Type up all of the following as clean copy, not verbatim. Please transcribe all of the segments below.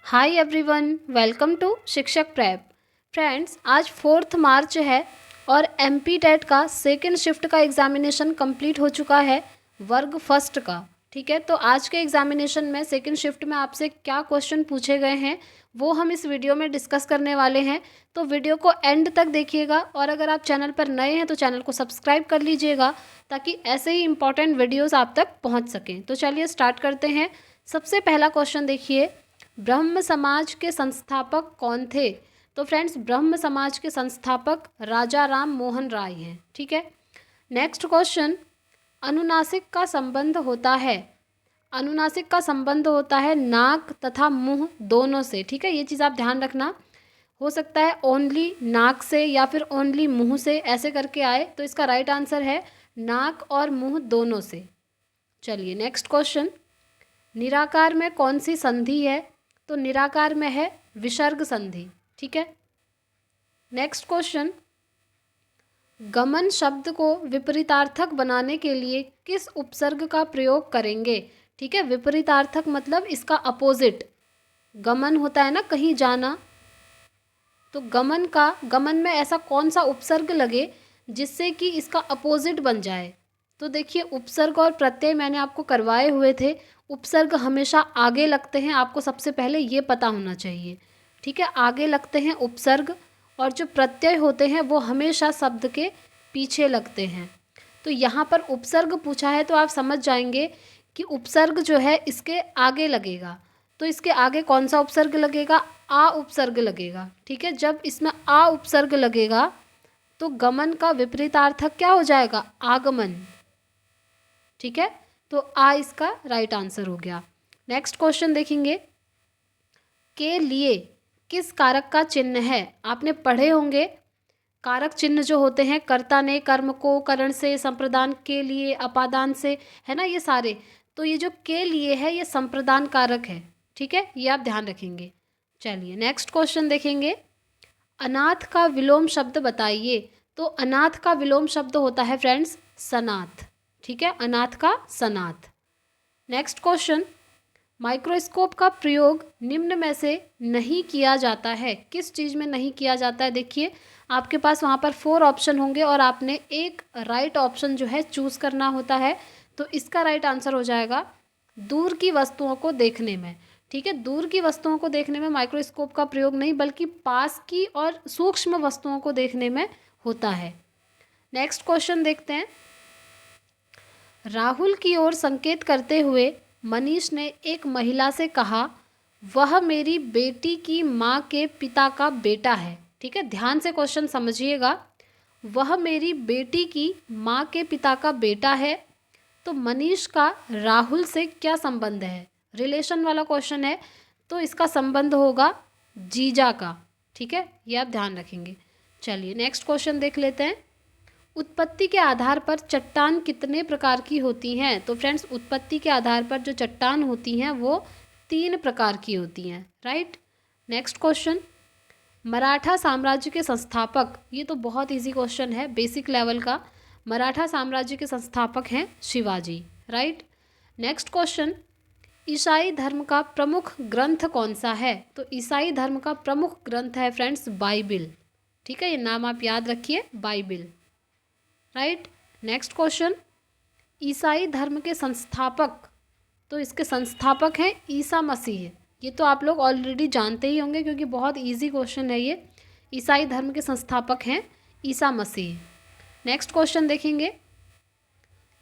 Hi everyone, welcome to शिक्षक prep. Friends, आज 4 मार्च है और एमपी टेट का सेकेंड शिफ्ट का एग्ज़ामिनेशन कंप्लीट हो चुका है वर्ग फर्स्ट का। ठीक है, तो आज के एग्ज़ामिनेशन में सेकेंड शिफ्ट में आपसे क्या क्वेश्चन पूछे गए हैं वो हम इस वीडियो में डिस्कस करने वाले हैं। तो वीडियो को एंड तक देखिएगा और अगर आप चैनल पर नए हैं तो चैनल को सब्सक्राइब कर लीजिएगा ताकि ऐसे ही इंपॉर्टेंट वीडियोस आप तक पहुंच सकें। तो चलिए स्टार्ट करते हैं। सबसे पहला क्वेश्चन देखिए, ब्रह्म समाज के संस्थापक कौन थे? तो फ्रेंड्स, ब्रह्म समाज के संस्थापक राजा राम मोहन राय हैं। ठीक है, नेक्स्ट क्वेश्चन, अनुनासिक का संबंध होता है। अनुनासिक का संबंध होता है नाक तथा मुंह दोनों से। ठीक है, ये चीज़ आप ध्यान रखना। हो सकता है ओनली नाक से या फिर ओनली मुंह से ऐसे करके आए, तो इसका राइट आंसर है नाक और मुंह दोनों से। चलिए नेक्स्ट क्वेश्चन, निराकार में कौन सी संधि है? तो निराकार में है विसर्ग संधि। ठीक है, नेक्स्ट क्वेश्चन, गमन शब्द को विपरीतार्थक बनाने के लिए किस उपसर्ग का प्रयोग करेंगे? ठीक है, विपरीतार्थक मतलब इसका अपोजिट। गमन होता है ना कहीं जाना, तो गमन में ऐसा कौन सा उपसर्ग लगे जिससे कि इसका अपोजिट बन जाए? तो देखिए, उपसर्ग और प्रत्यय मैंने आपको करवाए हुए थे। उपसर्ग हमेशा आगे लगते हैं, आपको सबसे पहले ये पता होना चाहिए। ठीक है, आगे लगते हैं उपसर्ग, और जो प्रत्यय होते हैं वो हमेशा शब्द के पीछे लगते हैं। तो यहाँ पर उपसर्ग पूछा है तो आप समझ जाएंगे कि उपसर्ग जो है इसके आगे लगेगा। तो इसके आगे कौन सा उपसर्ग लगेगा? आ उपसर्ग लगेगा। ठीक है, जब इसमें आ उपसर्ग लगेगा तो गमन का विपरीतार्थक क्या हो जाएगा? आगमन। ठीक है, तो आ इसका राइट आंसर हो गया। नेक्स्ट क्वेश्चन देखेंगे, के लिए किस कारक का चिन्ह है? आपने पढ़े होंगे कारक चिन्ह जो होते हैं, कर्ता ने, कर्म को, करण से, संप्रदान के लिए, अपादान से, है ना, ये सारे। तो ये जो के लिए है ये संप्रदान कारक है। ठीक है, ये आप ध्यान रखेंगे। चलिए नेक्स्ट क्वेश्चन देखेंगे, अनाथ का विलोम शब्द बताइए। तो अनाथ का विलोम शब्द होता है फ्रेंड्स सनाथ। ठीक है, अनाथ का सनाथ। नेक्स्ट क्वेश्चन, माइक्रोस्कोप का प्रयोग निम्न में से नहीं किया जाता है। किस चीज़ में नहीं किया जाता है? देखिए, आपके पास वहाँ पर 4 ऑप्शन होंगे और आपने एक राइट ऑप्शन जो है चूज़ करना होता है। तो इसका राइट आंसर हो जाएगा दूर की वस्तुओं को देखने में। ठीक है, दूर की वस्तुओं को देखने में माइक्रोस्कोप का प्रयोग नहीं बल्कि पास की और सूक्ष्म वस्तुओं को देखने में होता है। नेक्स्ट क्वेश्चन देखते हैं, राहुल की ओर संकेत करते हुए मनीष ने एक महिला से कहा, वह मेरी बेटी की माँ के पिता का बेटा है। ठीक है, ध्यान से क्वेश्चन समझिएगा। वह मेरी बेटी की माँ के पिता का बेटा है, तो मनीष का राहुल से क्या संबंध है? रिलेशन वाला क्वेश्चन है, तो इसका संबंध होगा जीजा का। ठीक है, ये आप ध्यान रखेंगे। चलिए नेक्स्ट क्वेश्चन देख लेते हैं, उत्पत्ति के आधार पर चट्टान कितने प्रकार की होती हैं? तो फ्रेंड्स, उत्पत्ति के आधार पर जो चट्टान होती हैं वो 3 प्रकार की होती हैं। राइट, नेक्स्ट क्वेश्चन, मराठा साम्राज्य के संस्थापक, ये तो बहुत इजी क्वेश्चन है, बेसिक लेवल का। मराठा साम्राज्य के संस्थापक हैं शिवाजी। राइट, नेक्स्ट क्वेश्चन, ईसाई धर्म का प्रमुख ग्रंथ कौन सा है? तो ईसाई धर्म का प्रमुख ग्रंथ है फ्रेंड्स बाइबिल। ठीक है, ये नाम आप याद रखिए, बाइबिल। राइट, नेक्स्ट क्वेश्चन, ईसाई धर्म के संस्थापक, तो इसके संस्थापक हैं ईसा मसीह। ये तो आप लोग ऑलरेडी जानते ही होंगे क्योंकि बहुत इजी क्वेश्चन है ये। ईसाई धर्म के संस्थापक हैं ईसा मसीह। नेक्स्ट क्वेश्चन देखेंगे,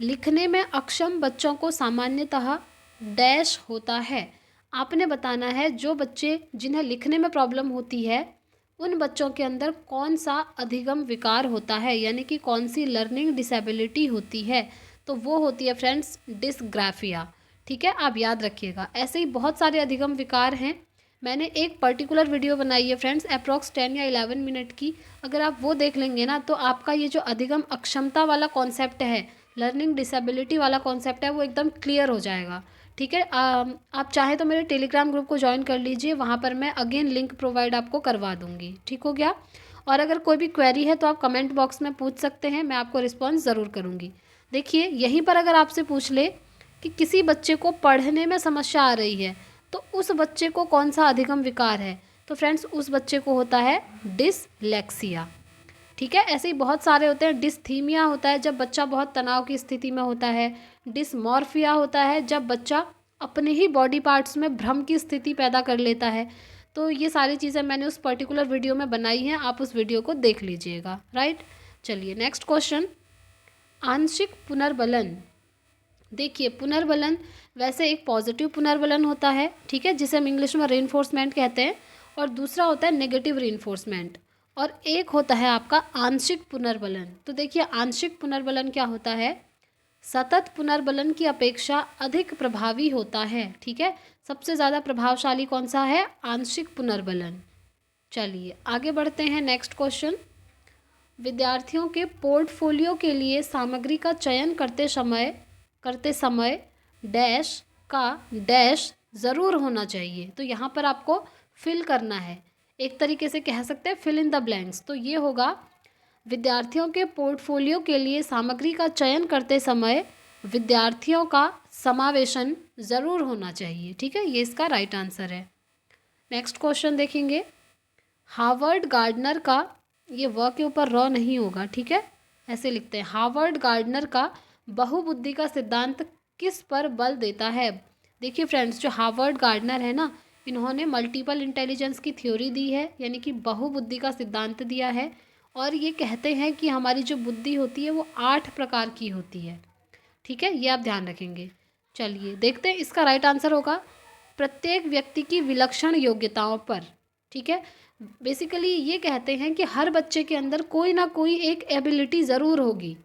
लिखने में अक्षम बच्चों को सामान्यतः डैश होता है। आपने बताना है जो बच्चे जिन्हें लिखने में प्रॉब्लम होती है उन बच्चों के अंदर कौन सा अधिगम विकार होता है, यानी कि कौन सी लर्निंग डिसेबिलिटी होती है। तो वो होती है फ्रेंड्स डिस्ग्राफिया। ठीक है, आप याद रखिएगा। ऐसे ही बहुत सारे अधिगम विकार हैं, मैंने एक पर्टिकुलर वीडियो बनाई है फ्रेंड्स अप्रॉक्स 10 या 11 मिनट की। अगर आप वो देख लेंगे ना तो आपका ये जो अधिगम अक्षमता वाला कॉन्सेप्ट है, लर्निंग डिसेबिलिटी वाला कॉन्सेप्ट है, वो एकदम क्लियर हो जाएगा। ठीक है, आप चाहें तो मेरे टेलीग्राम ग्रुप को ज्वाइन कर लीजिए, वहाँ पर मैं अगेन लिंक प्रोवाइड आपको करवा दूँगी। ठीक हो गया, और अगर कोई भी क्वेरी है तो आप कमेंट बॉक्स में पूछ सकते हैं, मैं आपको रिस्पॉन्स ज़रूर करूँगी। देखिए, यहीं पर अगर आपसे पूछ ले कि किसी बच्चे को पढ़ने में समस्या आ रही है तो उस बच्चे को कौन सा अधिगम विकार है? तो फ्रेंड्स उस बच्चे को होता है डिसलेक्सिया। ठीक है, ऐसे ही बहुत सारे होते हैं। डिस्थीमिया होता है जब बच्चा बहुत तनाव की स्थिति में होता है। डिसमॉर्फिया होता है जब बच्चा अपने ही बॉडी पार्ट्स में भ्रम की स्थिति पैदा कर लेता है। तो ये सारी चीज़ें मैंने उस पर्टिकुलर वीडियो में बनाई हैं, आप उस वीडियो को देख लीजिएगा। राइट, चलिए नेक्स्ट क्वेश्चन, आंशिक पुनर्बलन। देखिए पुनर्बलन वैसे एक पॉजिटिव पुनर्बलन होता है, ठीक है, जिसे हम इंग्लिश में रेनफोर्समेंट कहते हैं, और दूसरा होता है नेगेटिव रेनफोर्समेंट, और एक होता है आपका आंशिक पुनर्बलन। तो देखिए आंशिक पुनर्बलन क्या होता है? सतत पुनर्बलन की अपेक्षा अधिक प्रभावी होता है। ठीक है, सबसे ज़्यादा प्रभावशाली कौन सा है? आंशिक पुनर्बलन। चलिए आगे बढ़ते हैं। नेक्स्ट क्वेश्चन, विद्यार्थियों के पोर्टफोलियो के लिए सामग्री का चयन करते समय डैश का डैश ज़रूर होना चाहिए। तो यहाँ पर आपको फिल करना है, एक तरीके से कह सकते हैं फिल इन द ब्लैंक्स। तो ये होगा, विद्यार्थियों के पोर्टफोलियो के लिए सामग्री का चयन करते समय विद्यार्थियों का समावेशन ज़रूर होना चाहिए। ठीक है, ये इसका राइट आंसर है। नेक्स्ट क्वेश्चन देखेंगे, हार्वर्ड गार्डनर का, ये व के ऊपर र नहीं होगा, ठीक है, ऐसे लिखते हैं, हार्वर्ड गार्डनर का बहुबुद्धि का सिद्धांत किस पर बल देता है? देखिए फ्रेंड्स, जो हार्वर्ड गार्डनर है ना, इन्होंने मल्टीपल इंटेलिजेंस की थ्योरी दी है, यानी कि बहुबुद्धि का सिद्धांत दिया है, और ये कहते हैं कि हमारी जो बुद्धि होती है वो 8 प्रकार की होती है। ठीक है, ये आप ध्यान रखेंगे। चलिए देखते हैं, इसका राइट आंसर होगा प्रत्येक व्यक्ति की विलक्षण योग्यताओं पर। ठीक है, बेसिकली ये कहते हैं कि हर बच्चे के अंदर कोई ना कोई एक एबिलिटी ज़रूर होगी।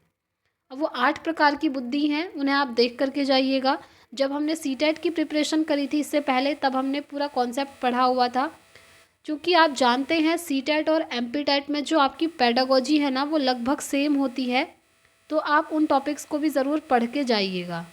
अब वो 8 प्रकार की बुद्धि हैं, उन्हें आप देख करके जाइएगा। जब हमने सीटेट की प्रिपरेशन करी थी इससे पहले, तब हमने पूरा कॉन्सेप्ट पढ़ा हुआ था। क्योंकि आप जानते हैं सीटेट और एमपीटेट में जो आपकी पेडागोजी है ना, वो लगभग सेम होती है, तो आप उन टॉपिक्स को भी ज़रूर पढ़ के जाइएगा।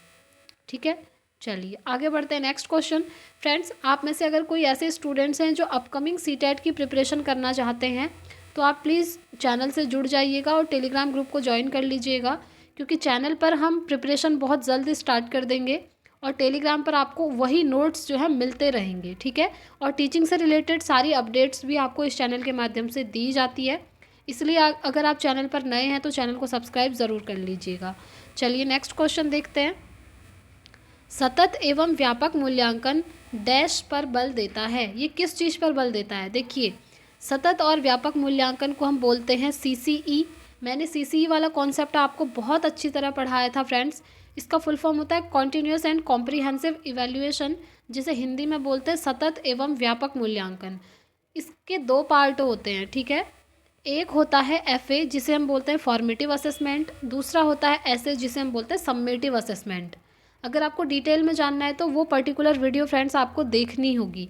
ठीक है, चलिए आगे बढ़ते हैं। नेक्स्ट क्वेश्चन, फ्रेंड्स आप में से अगर कोई ऐसे स्टूडेंट्स हैं जो अपकमिंग सीटेट की प्रिपरेशन करना चाहते हैं, तो आप प्लीज़ चैनल से जुड़ जाइएगा और टेलीग्राम ग्रुप को ज्वाइन कर लीजिएगा, क्योंकि चैनल पर हम प्रिपरेशन बहुत जल्द स्टार्ट कर देंगे और टेलीग्राम पर आपको वही नोट्स जो है मिलते रहेंगे। ठीक है, और टीचिंग से रिलेटेड सारी अपडेट्स भी आपको इस चैनल के माध्यम से दी जाती है, इसलिए अगर आप चैनल पर नए हैं तो चैनल को सब्सक्राइब ज़रूर कर लीजिएगा। चलिए नेक्स्ट क्वेश्चन देखते हैं, सतत एवं व्यापक मूल्यांकन डैश पर बल देता है। ये किस चीज़ पर बल देता है? देखिए सतत और व्यापक मूल्यांकन को हम बोलते हैं सीसीई। मैंने सीसीई वाला कॉन्सेप्ट आपको बहुत अच्छी तरह पढ़ाया था फ्रेंड्स। इसका फुल फॉर्म होता है कॉन्टीन्यूअस एंड कॉम्प्रिहेंसिव इवैल्यूएशन, जिसे हिंदी में बोलते हैं सतत एवं व्यापक मूल्यांकन। इसके 2 पार्ट होते हैं। ठीक है, एक होता है एफए जिसे हम बोलते हैं फॉर्मेटिव असेसमेंट, दूसरा होता है एसए जिसे हम बोलते हैं सम्मेटिव असेसमेंट। अगर आपको डिटेल में जानना है तो वो पर्टिकुलर वीडियो फ्रेंड्स आपको देखनी होगी,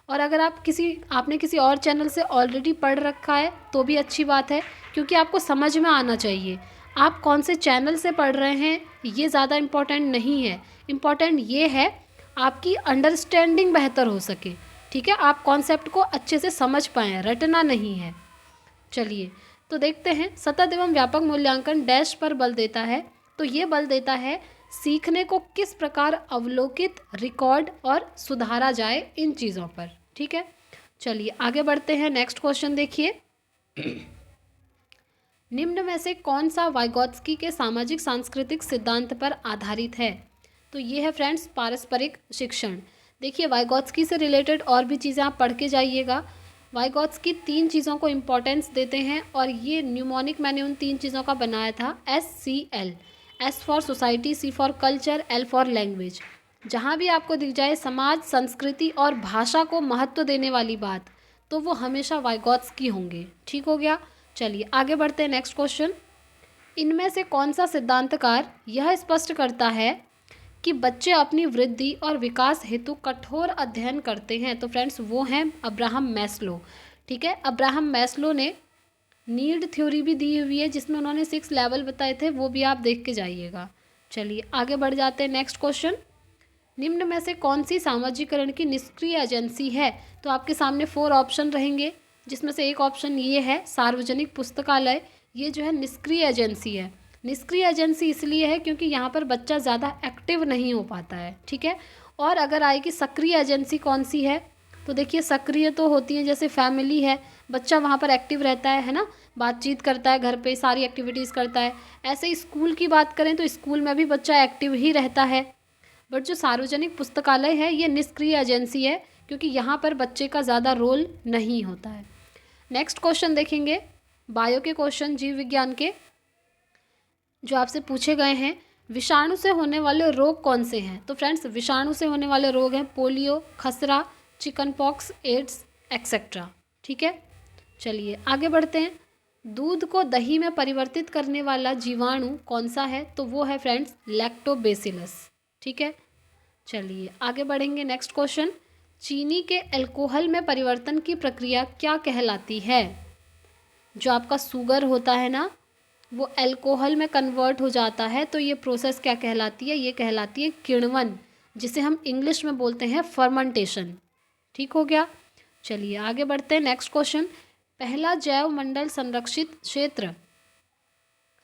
और अगर आपने किसी और चैनल से ऑलरेडी पढ़ रखा है तो भी अच्छी बात है, क्योंकि आपको समझ में आना चाहिए आप कौन से चैनल से पढ़ रहे हैं, ये ज़्यादा इम्पॉर्टेंट नहीं है। इम्पॉर्टेंट ये है आपकी अंडरस्टैंडिंग बेहतर हो सके। ठीक है, आप कॉन्सेप्ट को अच्छे से समझ पाएँ, रटना नहीं है। चलिए तो देखते हैं, सतत एवं व्यापक मूल्यांकन डैश पर बल देता है। तो ये बल देता है सीखने को किस प्रकार अवलोकित, रिकॉर्ड और सुधारा जाए, इन चीज़ों पर। ठीक है, चलिए आगे बढ़ते हैं। नेक्स्ट क्वेश्चन देखिए, निम्न में से कौन सा वाइगोत्स्की के सामाजिक सांस्कृतिक सिद्धांत पर आधारित है? तो ये है फ्रेंड्स पारस्परिक शिक्षण। देखिए वाइगोत्स्की से रिलेटेड और भी चीज़ें आप पढ़ के जाइएगा। वाइगोत्स्की 3 चीज़ों को इम्पोर्टेंस देते हैं, और ये न्यूमोनिक मैंने उन 3 चीज़ों का बनाया था, SCL, S for society, C for culture, L for language. जहाँ भी आपको दिख जाए समाज, संस्कृति और भाषा को महत्व देने वाली बात, तो वो हमेशा वाइगोत्स्की होंगे। ठीक हो गया, चलिए आगे बढ़ते हैं। नेक्स्ट क्वेश्चन, इनमें से कौन सा सिद्धांतकार यह स्पष्ट करता है कि बच्चे अपनी वृद्धि और विकास हेतु कठोर अध्ययन करते हैं? तो फ्रेंड्स वो हैं अब्राहम मैस्लो। ठीक है, अब्राहम मैस्लो ने नीड थ्योरी भी दी हुई है, जिसमें उन्होंने 6 लेवल बताए थे, वो भी आप देख के जाइएगा। चलिए आगे बढ़ जाते हैं। नेक्स्ट क्वेश्चन, निम्न में से कौन सी सामाजिकरण की निष्क्रिय एजेंसी है? तो आपके सामने 4 ऑप्शन रहेंगे, जिसमें से एक ऑप्शन ये है सार्वजनिक पुस्तकालय। ये जो है निष्क्रिय एजेंसी है। निष्क्रिय एजेंसी इसलिए है क्योंकि यहाँ पर बच्चा ज़्यादा एक्टिव नहीं हो पाता है। ठीक है, और अगर आएगी सक्रिय एजेंसी कौन सी है, तो देखिए सक्रिय तो होती है जैसे फैमिली है, बच्चा वहाँ पर एक्टिव रहता है ना, बातचीत करता है, घर पे सारी एक्टिविटीज़ करता है। ऐसे ही स्कूल की बात करें तो स्कूल में भी बच्चा एक्टिव ही रहता है। बट जो सार्वजनिक पुस्तकालय है ये निष्क्रिय एजेंसी है, क्योंकि यहाँ पर बच्चे का ज़्यादा रोल नहीं होता है। नेक्स्ट क्वेश्चन देखेंगे, बायो के क्वेश्चन, जीव विज्ञान के जो आपसे पूछे गए हैं। विषाणु से होने वाले रोग कौन से हैं? तो फ्रेंड्स विषाणु से होने वाले रोग हैं पोलियो, खसरा, चिकन पॉक्स, एड्स एक्सेट्रा। ठीक है, चलिए आगे बढ़ते हैं। दूध को दही में परिवर्तित करने वाला जीवाणु कौन सा है? तो वो है फ्रेंड्स लैक्टोबैसिलस। ठीक है, चलिए आगे बढ़ेंगे। नेक्स्ट क्वेश्चन, चीनी के अल्कोहल में परिवर्तन की प्रक्रिया क्या कहलाती है? जो आपका शुगर होता है ना, वो अल्कोहल में कन्वर्ट हो जाता है, तो ये प्रोसेस क्या कहलाती है? ये कहलाती है किण्वन, जिसे हम इंग्लिश में बोलते हैं फर्मेंटेशन। ठीक हो गया, चलिए आगे बढ़ते हैं। नेक्स्ट क्वेश्चन, पहला जैव मंडल संरक्षित क्षेत्र,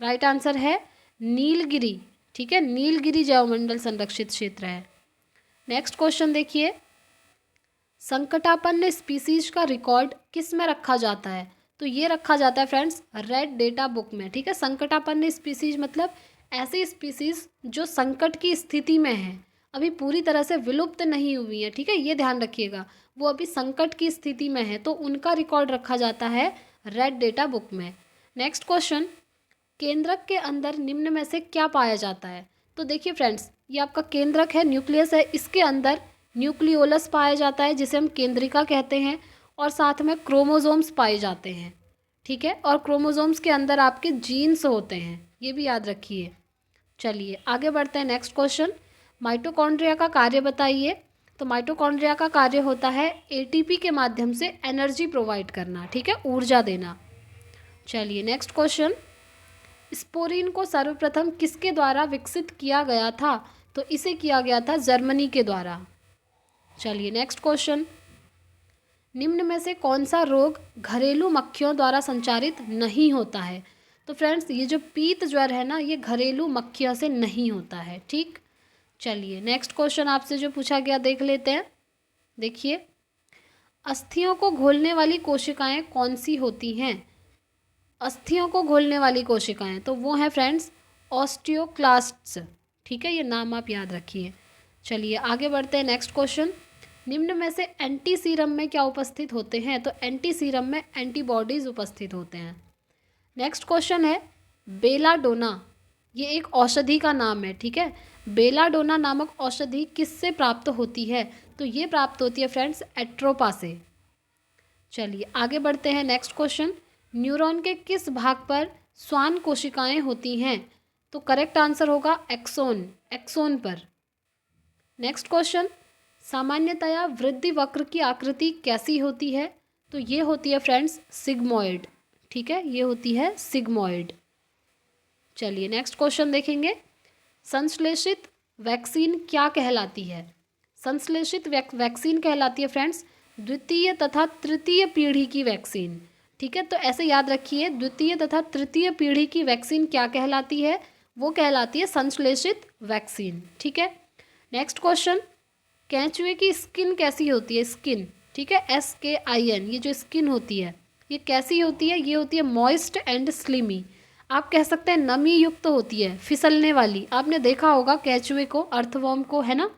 राइट आंसर है नीलगिरी। ठीक है, नीलगिरी जैव मंडल संरक्षित क्षेत्र है। नेक्स्ट क्वेश्चन देखिए, संकटापन्न स्पीसीज का रिकॉर्ड किस में रखा जाता है? तो ये रखा जाता है फ्रेंड्स रेड डेटा बुक में। ठीक है, संकटापन्न स्पीसीज मतलब ऐसी स्पीसीज जो संकट की स्थिति में है, अभी पूरी तरह से विलुप्त नहीं हुई है। ठीक है, ये ध्यान रखिएगा, वो अभी संकट की स्थिति में है, तो उनका रिकॉर्ड रखा जाता है रेड डेटा बुक में। नेक्स्ट क्वेश्चन, केंद्रक के अंदर निम्न में से क्या पाया जाता है? तो देखिए फ्रेंड्स, ये आपका केंद्रक है, न्यूक्लियस है, इसके अंदर न्यूक्लियोलस पाया जाता है जिसे हम केंद्रिका कहते हैं, और साथ में क्रोमोसोम्स पाए जाते हैं। ठीक है, और क्रोमोसोम्स के अंदर आपके जीन्स होते हैं, ये भी याद रखिए। चलिए आगे बढ़ते हैं। नेक्स्ट क्वेश्चन, माइटोकॉन्ड्रिया का कार्य बताइए। तो माइटोकॉन्ड्रिया का कार्य होता है एटीपी के माध्यम से एनर्जी प्रोवाइड करना। ठीक है, ऊर्जा देना। चलिए नेक्स्ट क्वेश्चन, स्पोरीन को सर्वप्रथम किसके द्वारा विकसित किया गया था? तो इसे किया गया था जर्मनी के द्वारा। चलिए नेक्स्ट क्वेश्चन, निम्न में से कौन सा रोग घरेलू मक्खियों द्वारा संचारित नहीं होता है? तो फ्रेंड्स ये जो पीत ज्वर है ना, ये घरेलू मक्खियों से नहीं होता है। ठीक, चलिए नेक्स्ट क्वेश्चन आपसे जो पूछा गया देख लेते हैं। देखिए, अस्थियों को घोलने वाली कोशिकाएं कौन सी होती हैं? अस्थियों को घोलने वाली कोशिकाएं, तो वो हैं फ्रेंड्स ऑस्टियोक्लास्ट्स। ठीक है, ये नाम आप याद रखिए। चलिए आगे बढ़ते हैं। नेक्स्ट क्वेश्चन, निम्न में से एंटी सीरम में क्या उपस्थित होते हैं? तो एंटी सीरम में एंटीबॉडीज उपस्थित होते हैं। नेक्स्ट क्वेश्चन है बेलाडोना, ये एक औषधि का नाम है। ठीक है, बेलाडोना नामक औषधि किससे प्राप्त होती है? तो ये प्राप्त होती है फ्रेंड्स एट्रोपा से। चलिए आगे बढ़ते हैं। नेक्स्ट क्वेश्चन, न्यूरॉन के किस भाग पर स्वान कोशिकाएं होती हैं? तो करेक्ट आंसर होगा एक्सोन, एक्सोन पर। नेक्स्ट क्वेश्चन, सामान्यतया वृद्धि वक्र की आकृति कैसी होती है? तो ये होती है फ्रेंड्स सिग्मोइड। ठीक है, ये होती है सिग्मोइड। चलिए नेक्स्ट क्वेश्चन देखेंगे, संश्लेषित वैक्सीन क्या कहलाती है? संश्लेषित वैक्सीन कहलाती है फ्रेंड्स द्वितीय तथा तृतीय पीढ़ी की वैक्सीन। ठीक है, तो ऐसे याद रखिए, द्वितीय तथा तृतीय पीढ़ी की वैक्सीन क्या कहलाती है? वो कहलाती है संश्लेषित वैक्सीन। ठीक है, नेक्स्ट क्वेश्चन, केंचुए की स्किन कैसी होती है? स्किन, ठीक है, SKIN, ये जो स्किन होती है ये कैसी होती है? ये होती है मॉइस्ट एंड स्लिमी। आप कह सकते हैं नमी युक्त होती है, फिसलने वाली। आपने देखा होगा केंचुए को, अर्थवर्म को, है ना,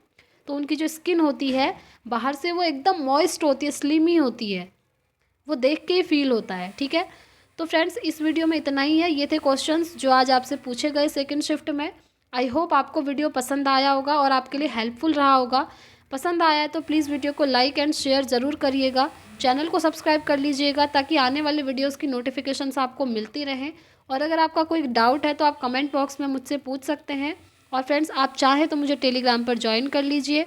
तो उनकी जो स्किन होती है बाहर से वो एकदम मॉइस्ट होती है, स्लिमी होती है, वो देख के ही फील होता है। ठीक है, तो फ्रेंड्स इस वीडियो में इतना ही है। ये थे क्वेश्चंस जो आज आपसे पूछे गए सेकंड शिफ्ट में। आई होप आपको वीडियो पसंद आया होगा और आपके लिए हेल्पफुल रहा होगा। पसंद आया है तो प्लीज़ वीडियो को लाइक एंड शेयर ज़रूर करिएगा। चैनल को सब्सक्राइब कर लीजिएगा ताकि आने वाले वीडियोस की नोटिफिकेशंस आपको मिलती रहें। और अगर आपका कोई डाउट है तो आप कमेंट बॉक्स में मुझसे पूछ सकते हैं। और फ्रेंड्स आप चाहें तो मुझे टेलीग्राम पर ज्वाइन कर लीजिए।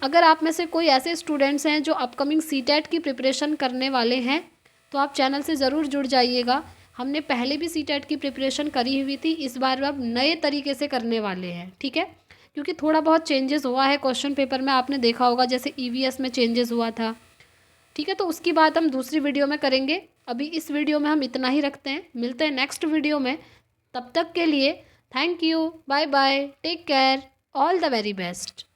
अगर आप में से कोई ऐसे स्टूडेंट्स हैं जो अपकमिंग सीटेट की प्रिपरेशन करने वाले हैं तो आप चैनल से ज़रूर जुड़ जाइएगा। हमने पहले भी सीटेट की प्रिपरेशन करी हुई थी, इस बार अब नए तरीके से करने वाले हैं। ठीक है, क्योंकि थोड़ा बहुत चेंजेस हुआ है क्वेश्चन पेपर में, आपने देखा होगा जैसे EVS में चेंजेस हुआ था। ठीक है, तो उसकी बात हम दूसरी वीडियो में करेंगे। अभी इस वीडियो में हम इतना ही रखते हैं, मिलते हैं नेक्स्ट वीडियो में। तब तक के लिए thank you, bye bye, take care, all the very best.